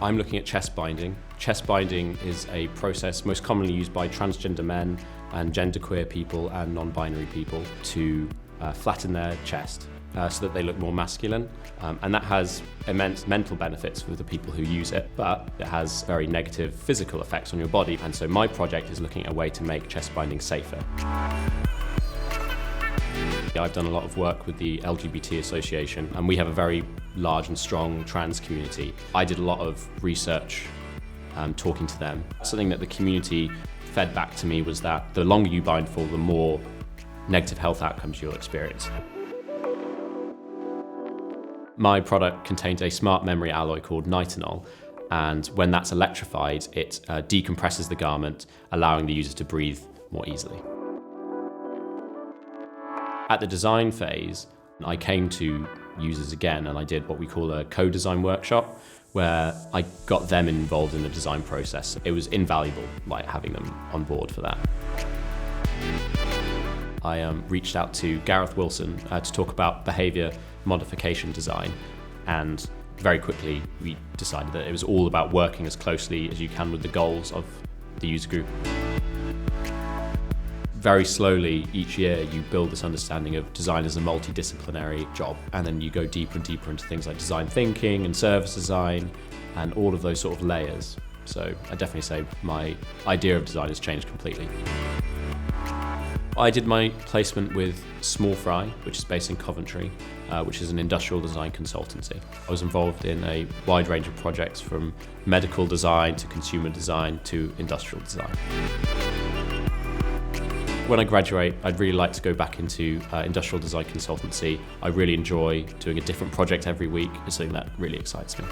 I'm looking at chest binding. Chest binding is a process most commonly used by transgender men and genderqueer people and non-binary people to flatten their chest so that they look more masculine. And that has immense mental benefits for the people who use it, but it has very negative physical effects on your body. And so my project is looking at a way to make chest binding safer. I've done a lot of work with the LGBT Association, and we have a very large and strong trans community. I did a lot of research talking to them. Something that the community fed back to me was that the longer you bind for, the more negative health outcomes you'll experience. My product contains a smart memory alloy called nitinol, and when that's electrified, it decompresses the garment, allowing the user to breathe more easily. At the design phase, I came to users again and I did what we call a co-design workshop, where I got them involved in the design process. It was invaluable, like having them on board for that. I reached out to Gareth Wilson to talk about behaviour modification design, and very quickly we decided that it was all about working as closely as you can with the goals of the user group. Very slowly, each year, you build this understanding of design as a multidisciplinary job, and then you go deeper and deeper into things like design thinking and service design and all of those sort of layers. So I definitely say my idea of design has changed completely. I did my placement with Small Fry, which is based in Coventry, which is an industrial design consultancy. I was involved in a wide range of projects, from medical design to consumer design to industrial design. When I graduate, I'd really like to go back into industrial design consultancy. I really enjoy doing a different project every week. It's something that really excites me.